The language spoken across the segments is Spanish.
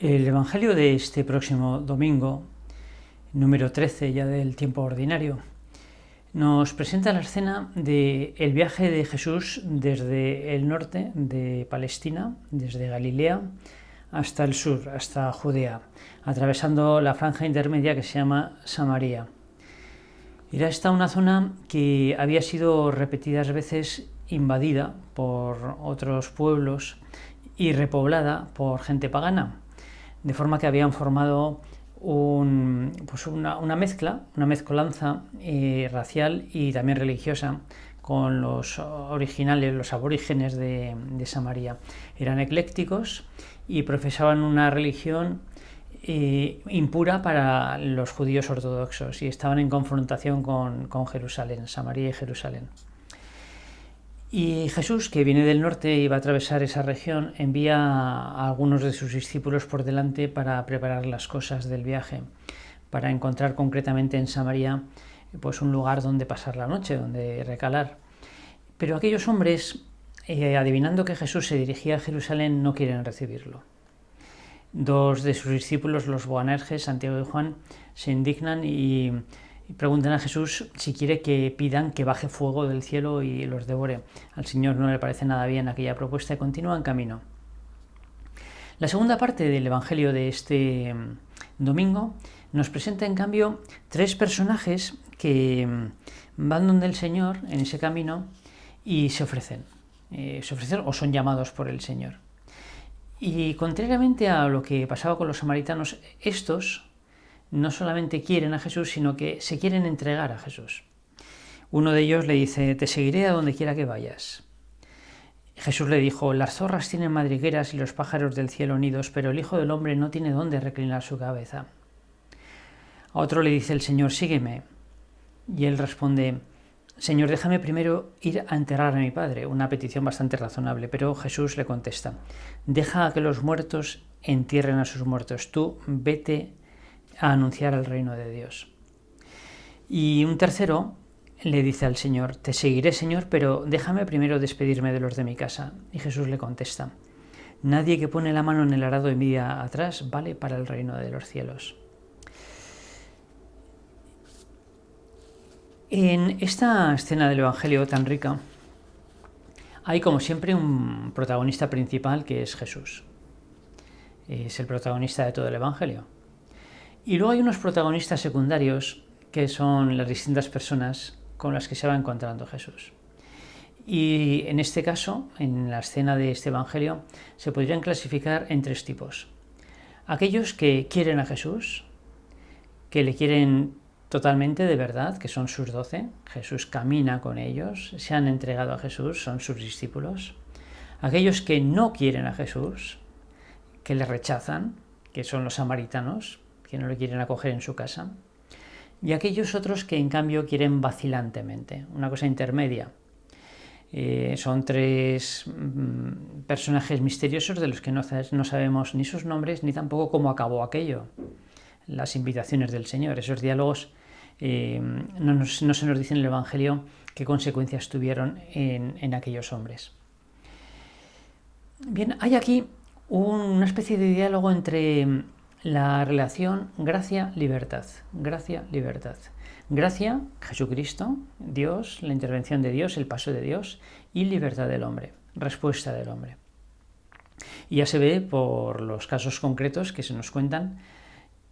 El Evangelio de este próximo domingo, número 13 ya del tiempo ordinario, nos presenta la escena del viaje de Jesús desde el norte de Palestina, desde Galilea, hasta el sur, hasta Judea, atravesando la franja intermedia que se llama Samaria. Era esta una zona que había sido repetidas veces invadida por otros pueblos y repoblada por gente pagana, de forma que habían formado una mezcolanza racial y también religiosa con los originales, los aborígenes de Samaria. Eran eclécticos y profesaban una religión impura para los judíos ortodoxos y estaban en confrontación con Jerusalén, Samaria y Jerusalén. Y Jesús, que viene del norte y va a atravesar esa región, envía a algunos de sus discípulos por delante para preparar las cosas del viaje, para encontrar concretamente en Samaria pues un lugar donde pasar la noche, donde recalar. Pero aquellos hombres, adivinando que Jesús se dirigía a Jerusalén, no quieren recibirlo. Dos de sus discípulos, los Boanerges, Santiago y Juan, se indignan y preguntan a Jesús si quiere que pidan que baje fuego del cielo y los devore. Al Señor no le parece nada bien aquella propuesta y continúan camino. La segunda parte del Evangelio de este domingo nos presenta en cambio tres personajes que van donde el Señor en ese camino y se ofrecen o son llamados por el Señor. Y contrariamente a lo que pasaba con los samaritanos, estos no solamente quieren a Jesús, sino que se quieren entregar a Jesús. Uno de ellos le dice: te seguiré a donde quiera que vayas. Jesús le dijo: las zorras tienen madrigueras y los pájaros del cielo nidos, pero el Hijo del Hombre no tiene dónde reclinar su cabeza. A otro le dice el Señor: sígueme. Y él responde: Señor, déjame primero ir a enterrar a mi padre. Una petición bastante razonable, pero Jesús le contesta: deja que los muertos entierren a sus muertos. Tú vete a anunciar el reino de Dios. Y un tercero le dice al Señor: te seguiré, Señor, pero déjame primero despedirme de los de mi casa. Y Jesús le contesta: nadie que pone la mano en el arado y mira atrás vale para el reino de los cielos. En esta escena del Evangelio tan rica hay, como siempre, un protagonista principal que es Jesús. Es el protagonista de todo el Evangelio. Y luego hay unos protagonistas secundarios que son las distintas personas con las que se va encontrando Jesús. Y en este caso, en la escena de este Evangelio, se podrían clasificar en tres tipos. Aquellos que quieren a Jesús, que le quieren totalmente de verdad, que son sus 12, Jesús camina con ellos, se han entregado a Jesús, son sus discípulos. Aquellos que no quieren a Jesús, que le rechazan, que son los samaritanos, que no le quieren acoger en su casa, y aquellos otros que en cambio quieren vacilantemente, una cosa intermedia. Son tres personajes misteriosos de los que no sabemos ni sus nombres ni tampoco cómo acabó aquello, las invitaciones del Señor, esos diálogos. No se nos dice en el Evangelio qué consecuencias tuvieron en aquellos hombres. Bien, hay aquí una especie de diálogo entre la relación gracia-libertad. Gracia-libertad. Gracia, Jesucristo, Dios, la intervención de Dios, el paso de Dios, y libertad del hombre, respuesta del hombre. Y ya se ve por los casos concretos que se nos cuentan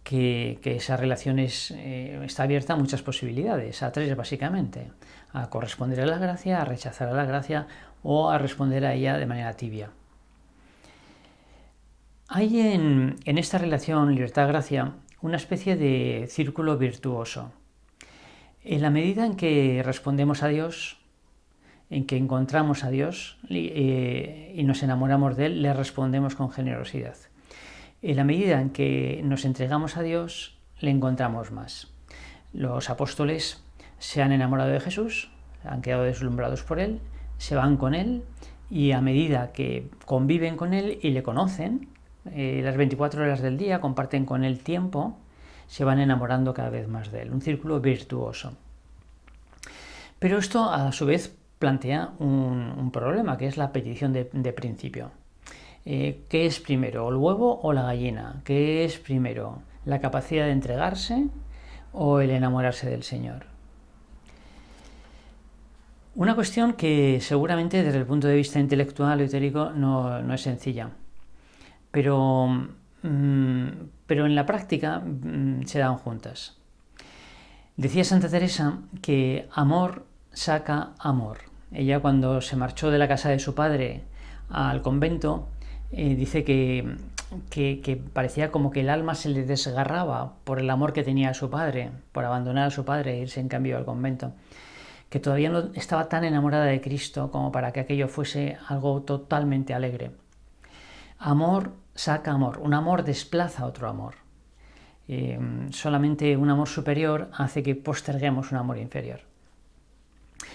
que esa relación está abierta a muchas posibilidades, a tres básicamente: a corresponder a la gracia, a rechazar a la gracia o a responder a ella de manera tibia. Hay en esta relación libertad-gracia una especie de círculo virtuoso. En la medida en que respondemos a Dios, en que encontramos a Dios y nos enamoramos de Él, le respondemos con generosidad. En la medida en que nos entregamos a Dios, le encontramos más. Los apóstoles se han enamorado de Jesús, han quedado deslumbrados por Él, se van con Él y a medida que conviven con Él y le conocen, las 24 horas del día, comparten con Él tiempo, se van enamorando cada vez más de Él. Un círculo virtuoso. Pero esto a su vez plantea un problema, que es la petición de principio. ¿Qué es primero, el huevo o la gallina? ¿Qué es primero, la capacidad de entregarse o el enamorarse del Señor? Una cuestión que seguramente desde el punto de vista intelectual o teórico no es sencilla, pero, mm, pero en la práctica se dan juntas. Decía Santa Teresa que amor saca amor. Ella, cuando se marchó de la casa de su padre al convento, dice que parecía como que el alma se le desgarraba por el amor que tenía a su padre, por abandonar a su padre e irse en cambio al convento, que todavía no estaba tan enamorada de Cristo como para que aquello fuese algo totalmente alegre. Amor saca amor, un amor desplaza otro amor. Solamente un amor superior hace que posterguemos un amor inferior.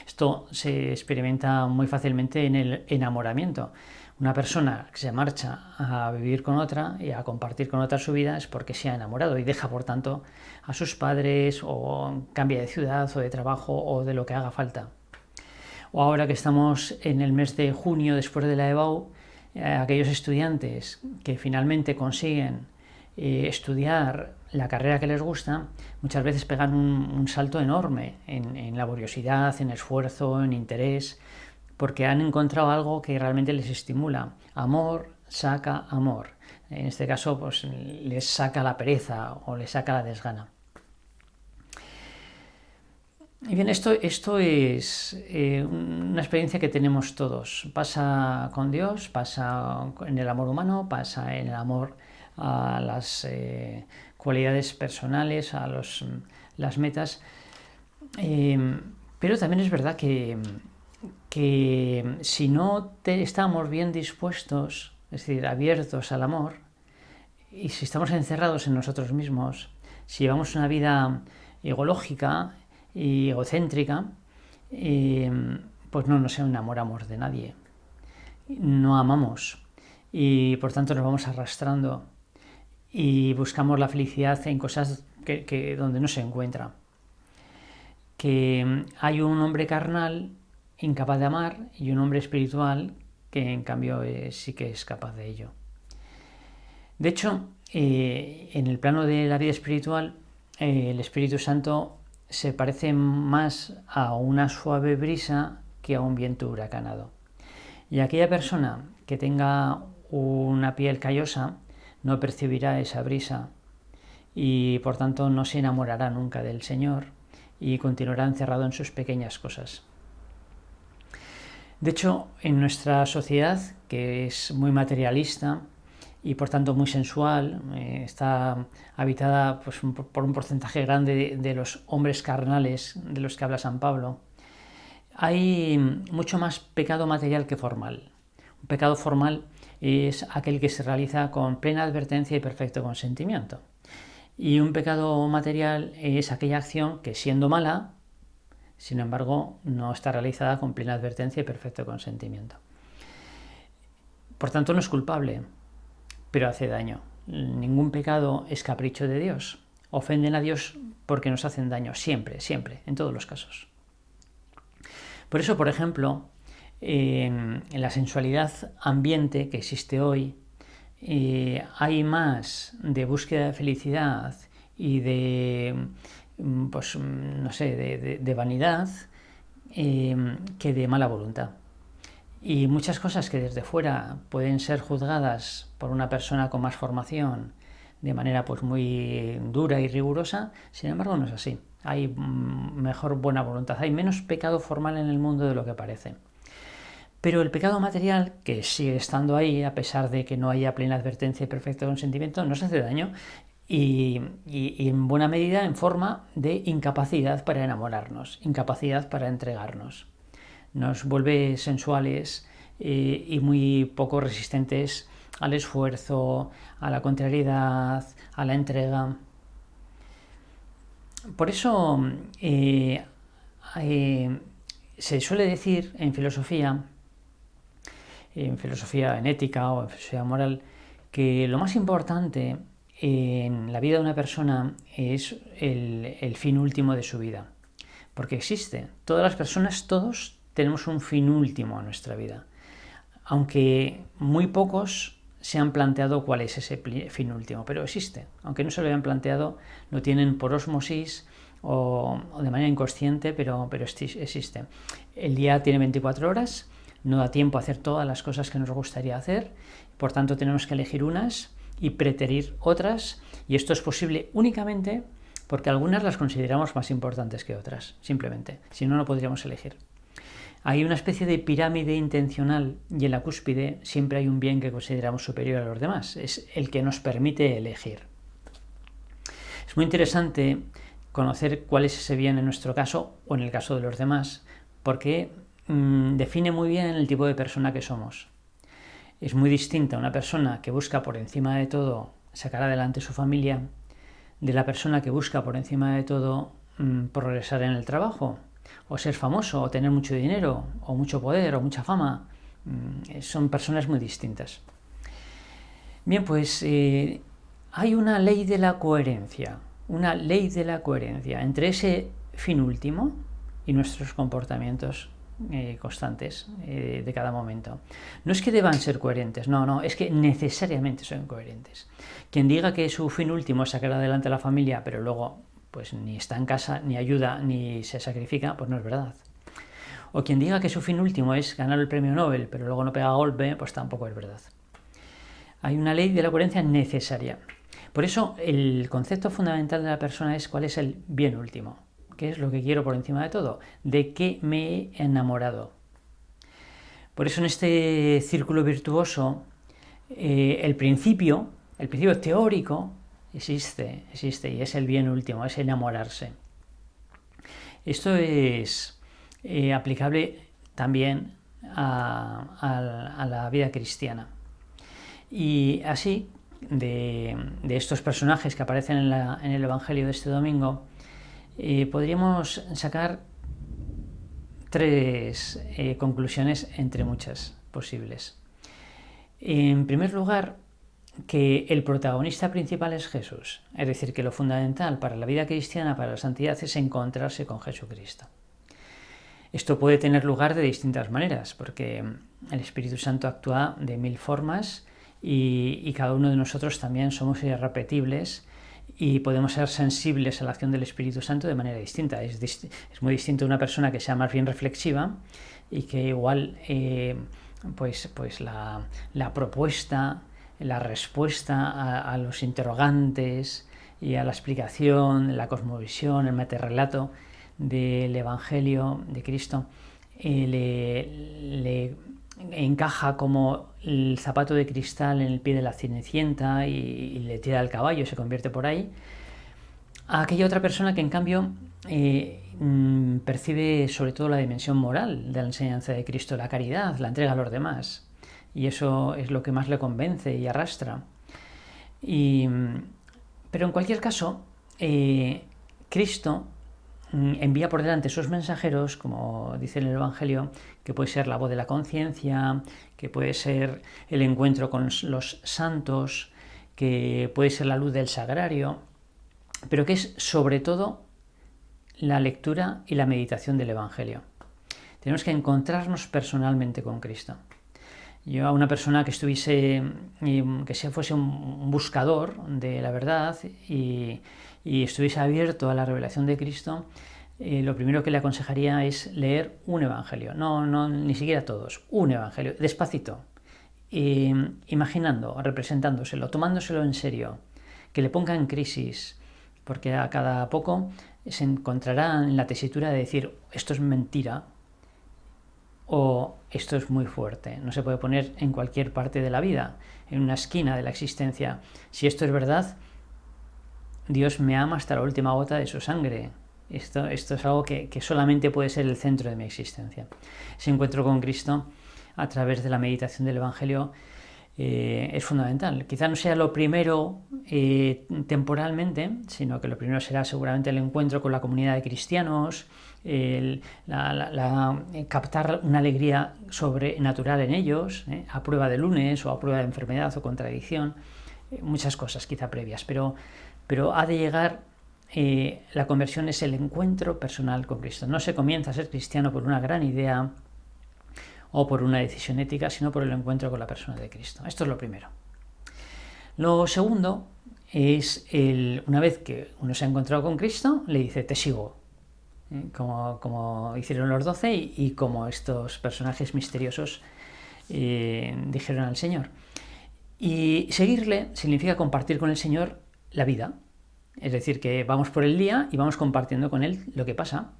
Esto se experimenta muy fácilmente en el enamoramiento. Una persona que se marcha a vivir con otra y a compartir con otra su vida es porque se ha enamorado y deja, por tanto, a sus padres, o cambia de ciudad o de trabajo o de lo que haga falta. O ahora que estamos en el mes de junio, después de la EBAU, aquellos estudiantes que finalmente consiguen estudiar la carrera que les gusta, muchas veces pegan un salto enorme en laboriosidad, en esfuerzo, en interés, porque han encontrado algo que realmente les estimula. Amor saca amor. En este caso, pues les saca la pereza o les saca la desgana. Y bien, esto es una experiencia que tenemos todos. Pasa con Dios, pasa en el amor humano, pasa en el amor a las cualidades personales, a las metas. Pero también es verdad que si no estamos bien dispuestos, es decir, abiertos al amor, y si estamos encerrados en nosotros mismos, si llevamos una vida egológica y egocéntrica, pues no nos enamoramos de nadie, no amamos y por tanto nos vamos arrastrando y buscamos la felicidad en cosas que donde no se encuentra. Que hay un hombre carnal incapaz de amar y un hombre espiritual que en cambio sí que es capaz de ello. De hecho, en el plano de la vida espiritual, el Espíritu Santo se parece más a una suave brisa que a un viento huracanado. Y aquella persona que tenga una piel callosa no percibirá esa brisa y por tanto no se enamorará nunca del Señor y continuará encerrado en sus pequeñas cosas. De hecho, en nuestra sociedad, que es muy materialista y por tanto muy sensual, está habitada pues, por un porcentaje grande de los hombres carnales de los que habla San Pablo, hay mucho más pecado material que formal. Un pecado formal es aquel que se realiza con plena advertencia y perfecto consentimiento. Y un pecado material es aquella acción que, siendo mala, sin embargo, no está realizada con plena advertencia y perfecto consentimiento. Por tanto, no es culpable, pero hace daño. Ningún pecado es capricho de Dios. Ofenden a Dios porque nos hacen daño, siempre, siempre, en todos los casos. Por eso, por ejemplo, en la sensualidad ambiente que existe hoy, hay más de búsqueda de felicidad y de, pues, no sé, de vanidad que de mala voluntad. Y muchas cosas que desde fuera pueden ser juzgadas por una persona con más formación de manera pues muy dura y rigurosa, sin embargo no es así. Hay mejor buena voluntad, hay menos pecado formal en el mundo de lo que parece. Pero el pecado material, que sigue estando ahí, a pesar de que no haya plena advertencia y perfecto consentimiento, nos hace daño y en buena medida en forma de incapacidad para enamorarnos, incapacidad para entregarnos. Nos vuelve sensuales y muy poco resistentes al esfuerzo, a la contrariedad, a la entrega. Por eso se suele decir en filosofía, en ética o en filosofía moral, que lo más importante en la vida de una persona es el fin último de su vida. Porque existe. Todas las personas, todos tenemos un fin último en nuestra vida. Aunque muy pocos se han planteado cuál es ese fin último, pero existe. Aunque no se lo hayan planteado, lo tienen por ósmosis o de manera inconsciente, pero existe. El día tiene 24 horas, no da tiempo a hacer todas las cosas que nos gustaría hacer, por tanto tenemos que elegir unas y preterir otras, y esto es posible únicamente porque algunas las consideramos más importantes que otras, simplemente. Si no, no podríamos elegir. Hay una especie de pirámide intencional y en la cúspide siempre hay un bien que consideramos superior a los demás. Es el que nos permite elegir. Es muy interesante conocer cuál es ese bien en nuestro caso o en el caso de los demás, porque define muy bien el tipo de persona que somos. Es muy distinta una persona que busca por encima de todo sacar adelante su familia de la persona que busca por encima de todo progresar en el trabajo, o ser famoso, o tener mucho dinero, o mucho poder, o mucha fama. Son personas muy distintas. Bien, pues hay una ley de la coherencia entre ese fin último y nuestros comportamientos constantes de cada momento. No es que deban ser coherentes, no, es que necesariamente son coherentes. Quien diga que su fin último es sacar adelante a la familia, pero luego pues ni está en casa, ni ayuda, ni se sacrifica, pues no es verdad. O quien diga que su fin último es ganar el premio Nobel, pero luego no pega golpe, pues tampoco es verdad. Hay una ley de la coherencia necesaria. Por eso el concepto fundamental de la persona es cuál es el bien último. ¿Qué es lo que quiero por encima de todo? ¿De qué me he enamorado? Por eso en este círculo virtuoso el principio teórico existe y es el bien último, es enamorarse. Esto es aplicable también a la vida cristiana. Y así, de estos personajes que aparecen en el Evangelio de este domingo, podríamos sacar 3 conclusiones entre muchas posibles. En primer lugar, que el protagonista principal es Jesús, es decir, que lo fundamental para la vida cristiana, para la santidad, es encontrarse con Jesucristo. Esto puede tener lugar de distintas maneras, porque el Espíritu Santo actúa de 1000 formas y cada uno de nosotros también somos irrepetibles y podemos ser sensibles a la acción del Espíritu Santo de manera distinta. Es muy distinto una persona que sea más bien reflexiva y que igual pues la propuesta, la respuesta a los interrogantes y a la explicación, la cosmovisión, el meterrelato del Evangelio de Cristo le encaja como el zapato de cristal en el pie de la Cenicienta y le tira al caballo, se convierte por ahí, a aquella otra persona que en cambio percibe sobre todo la dimensión moral de la enseñanza de Cristo, la caridad, la entrega a los demás, y eso es lo que más le convence y arrastra. Pero en cualquier caso, Cristo envía por delante sus mensajeros, como dice en el Evangelio, que puede ser la voz de la conciencia, que puede ser el encuentro con los santos, que puede ser la luz del sagrario, pero que es sobre todo la lectura y la meditación del Evangelio. Tenemos que encontrarnos personalmente con Cristo. Yo a una persona que fuese un buscador de la verdad y estuviese abierto a la revelación de Cristo, lo primero que le aconsejaría es leer un evangelio, no ni siquiera todos, un evangelio, despacito, imaginando, representándoselo, tomándoselo en serio, que le ponga en crisis, porque a cada poco se encontrará en la tesitura de decir esto es mentira o esto es muy fuerte. No se puede poner en cualquier parte de la vida, en una esquina de la existencia. Si esto es verdad, Dios me ama hasta la última gota de su sangre. Esto es algo que solamente puede ser el centro de mi existencia. Ese encuentro con Cristo a través de la meditación del Evangelio es fundamental. Quizá no sea lo primero temporalmente, sino que lo primero será seguramente el encuentro con la comunidad de cristianos, captar una alegría sobrenatural en ellos, a prueba de lunes o a prueba de enfermedad o contradicción, muchas cosas quizá previas, pero ha de llegar, la conversión es el encuentro personal con Cristo. No se comienza a ser cristiano por una gran idea o por una decisión ética, sino por el encuentro con la persona de Cristo. Esto es lo primero. Lo segundo es una vez que uno se ha encontrado con Cristo, le dice, te sigo, como hicieron los 12 y como estos personajes misteriosos dijeron al Señor. Y seguirle significa compartir con el Señor la vida. Es decir, que vamos por el día y vamos compartiendo con Él lo que pasa.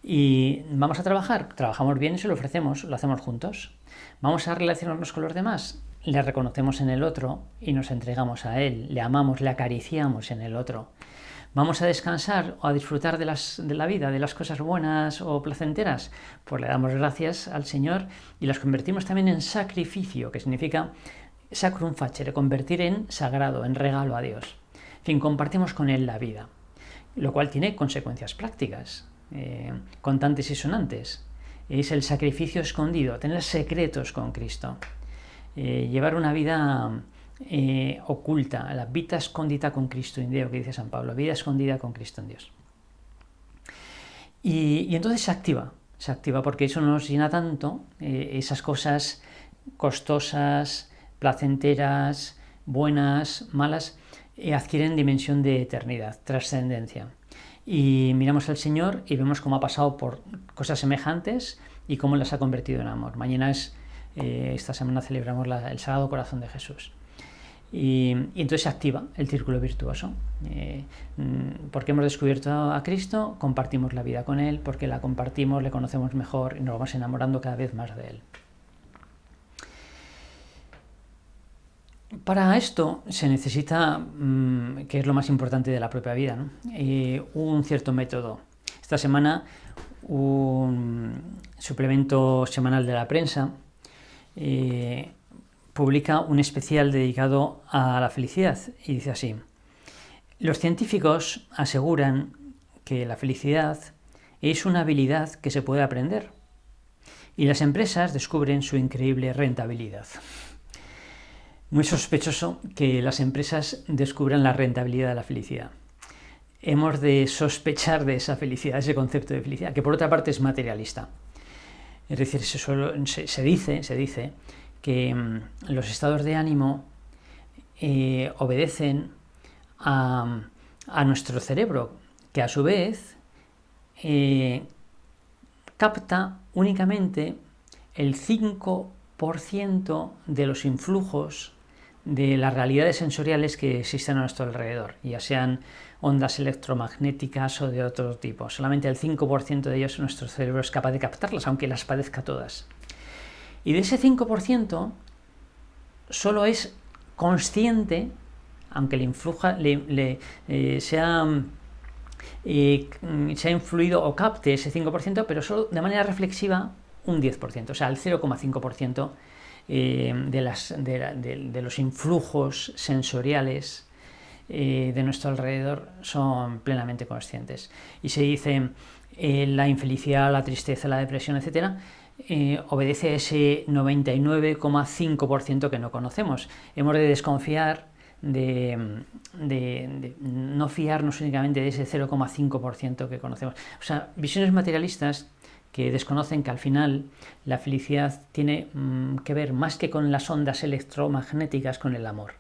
Y vamos a trabajar, trabajamos bien y se lo ofrecemos, lo hacemos juntos. Vamos a relacionarnos con los demás, le reconocemos en el otro y nos entregamos a Él, le amamos, le acariciamos en el otro. Vamos a descansar o a disfrutar de la vida, de las cosas buenas o placenteras, pues le damos gracias al Señor y las convertimos también en sacrificio, que significa sacrum facere, convertir en sagrado, en regalo a Dios. En fin, compartimos con Él la vida, lo cual tiene consecuencias prácticas, contantes y sonantes. Es el sacrificio escondido, tener secretos con Cristo, llevar una vida oculta, la vita escondita con Cristo in Deo, que dice San Pablo, vida escondida con Cristo en Dios. Y entonces se activa porque eso nos llena tanto, esas cosas costosas, placenteras, buenas, malas, adquieren dimensión de eternidad, trascendencia. Y miramos al Señor y vemos cómo ha pasado por cosas semejantes y cómo las ha convertido en amor. Mañana esta semana celebramos el Sagrado Corazón de Jesús. Y entonces se activa el círculo virtuoso. Porque hemos descubierto a Cristo, compartimos la vida con Él, porque la compartimos, le conocemos mejor y nos vamos enamorando cada vez más de Él. Para esto se necesita, que es lo más importante de la propia vida, ¿no? Un cierto método. Esta semana un suplemento semanal de la prensa publica un especial dedicado a la felicidad y dice así: los científicos aseguran que la felicidad es una habilidad que se puede aprender y las empresas descubren su increíble rentabilidad. Muy sospechoso que las empresas descubran la rentabilidad de la felicidad. Hemos de sospechar de esa felicidad, ese concepto de felicidad, que por otra parte es materialista. Es decir, se dice que los estados de ánimo obedecen a nuestro cerebro, que a su vez capta únicamente el 5% de los influjos de las realidades sensoriales que existen a nuestro alrededor, ya sean ondas electromagnéticas o de otro tipo. Solamente el 5% de ellos nuestro cerebro es capaz de captarlas, aunque las padezca todas. Y de ese 5% solo es consciente, aunque se ha influido o capte ese 5%, pero solo de manera reflexiva un 10%, o sea, el 0,5% de los influjos sensoriales de nuestro alrededor son plenamente conscientes. Y se dice la infelicidad, la tristeza, la depresión, etc., obedece a ese 99,5% que no conocemos. Hemos de desconfiar de no fiarnos únicamente de ese 0,5% que conocemos. O sea, visiones materialistas que desconocen que al final la felicidad tiene que ver más que con las ondas electromagnéticas, con el amor.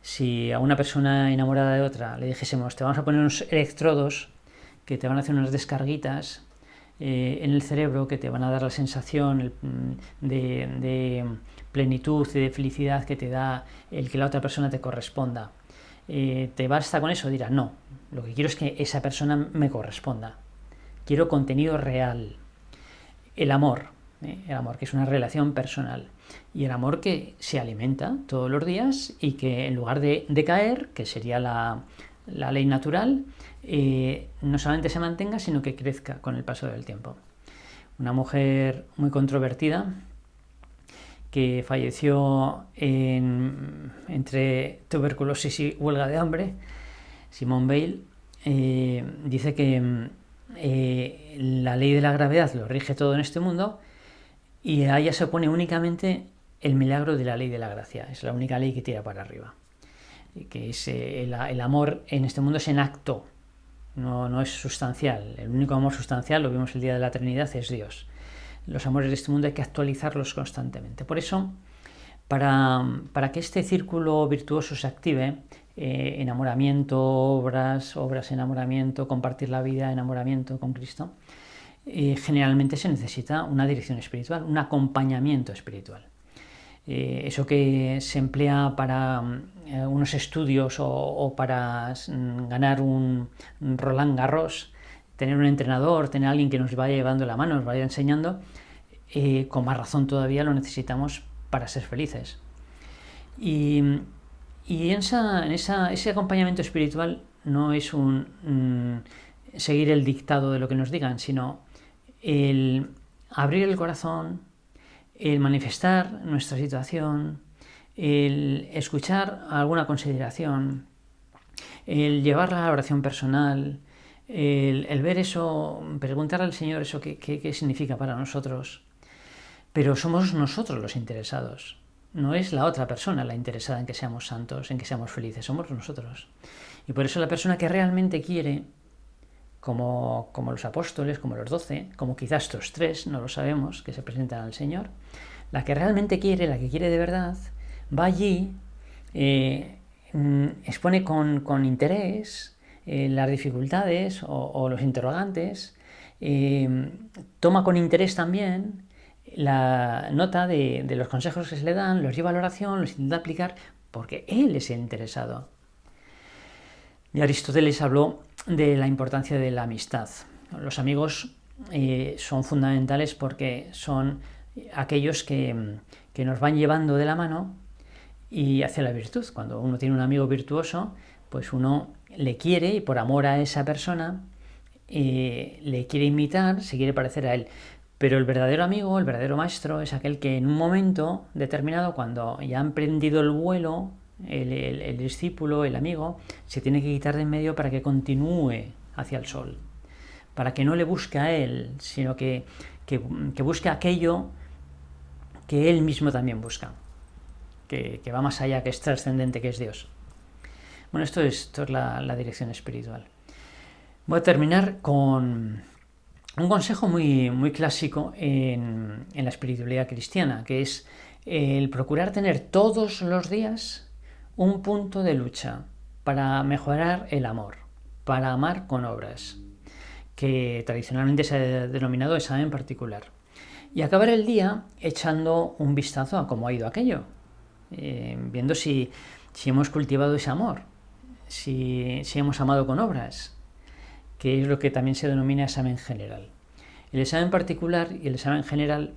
Si a una persona enamorada de otra le dijésemos, te vamos a poner unos electrodos que te van a hacer unas descarguitas en el cerebro que te van a dar la sensación de plenitud y de felicidad que te da el que la otra persona te corresponda, ¿te basta con eso? Dirá, no, lo que quiero es que esa persona me corresponda. Quiero contenido real. El amor, que es una relación personal. Y el amor que se alimenta todos los días y que en lugar de decaer, que sería la ley natural, no solamente se mantenga, sino que crezca con el paso del tiempo. Una mujer muy controvertida que falleció entre tuberculosis y huelga de hambre, Simone Weil, dice que la ley de la gravedad lo rige todo en este mundo y a ella se opone únicamente el milagro de la ley de la gracia. Es la única ley que tira para arriba, que es el amor en este mundo es en acto, no es sustancial. El único amor sustancial, lo vimos el día de la Trinidad, es Dios. Los amores de este mundo hay que actualizarlos constantemente. Por eso Para que este círculo virtuoso se active, enamoramiento, obras, enamoramiento, compartir la vida, enamoramiento con Cristo, generalmente se necesita una dirección espiritual, un acompañamiento espiritual. Eso que se emplea para unos estudios o para ganar un Roland Garros, tener un entrenador, tener alguien que nos vaya llevando la mano, nos vaya enseñando, con más razón todavía lo necesitamos para ser felices. Y ese acompañamiento espiritual no es seguir el dictado de lo que nos digan, sino el abrir el corazón, el manifestar nuestra situación, el escuchar alguna consideración, el llevarla a la oración personal, el ver eso, preguntar al Señor eso qué significa para nosotros. Pero somos nosotros los interesados. No es la otra persona la interesada en que seamos santos, en que seamos felices, somos nosotros. Y por eso la persona que realmente quiere, como los apóstoles, como los 12, como quizás estos 3, no lo sabemos, que se presentan al Señor, la que realmente quiere, la que quiere de verdad, va allí, expone con interés las dificultades o los interrogantes, toma con interés también la nota de los consejos que se le dan, los lleva a la oración, los intenta aplicar, porque él es el interesado. Y Aristóteles habló de la importancia de la amistad. Los amigos son fundamentales porque son aquellos que nos van llevando de la mano y hacia la virtud. Cuando uno tiene un amigo virtuoso, pues uno le quiere y por amor a esa persona le quiere imitar, se quiere parecer a él. Pero el verdadero amigo, el verdadero maestro, es aquel que en un momento determinado, cuando ya ha emprendido el vuelo, el discípulo, el amigo, se tiene que quitar de en medio para que continúe hacia el sol. Para que no le busque a él, sino que busque aquello que él mismo también busca. Que va más allá, que es trascendente, que es Dios. Bueno, esto es la dirección espiritual. Voy a terminar con un consejo muy, muy clásico en la espiritualidad cristiana, que es el procurar tener todos los días un punto de lucha para mejorar el amor, para amar con obras, que tradicionalmente se ha denominado examen particular. Y acabar el día echando un vistazo a cómo ha ido aquello, viendo si hemos cultivado ese amor, si hemos amado con obras, que es lo que también se denomina examen general. El examen particular y el examen general,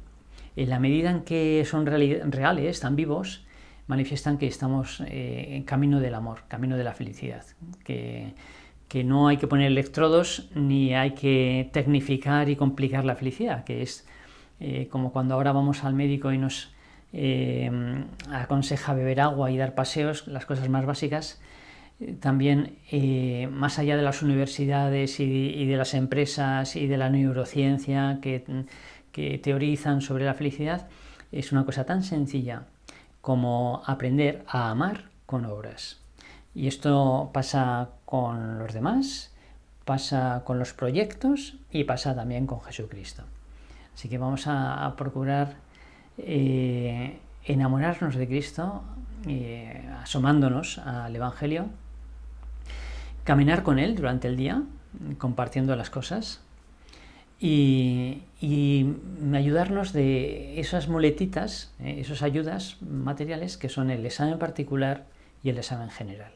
en la medida en que son reales, están vivos, manifiestan que estamos en camino del amor, camino de la felicidad, que no hay que poner electrodos ni hay que tecnificar y complicar la felicidad, que es como cuando ahora vamos al médico y nos aconseja beber agua y dar paseos, las cosas más básicas. También, más allá de las universidades y de las empresas y de la neurociencia que teorizan sobre la felicidad, es una cosa tan sencilla como aprender a amar con obras. Y esto pasa con los demás, pasa con los proyectos y pasa también con Jesucristo. Así que vamos a procurar enamorarnos de Cristo, asomándonos al Evangelio, caminar con Él durante el día, compartiendo las cosas y ayudarnos de esas muletitas, esas ayudas materiales que son el examen particular y el examen general.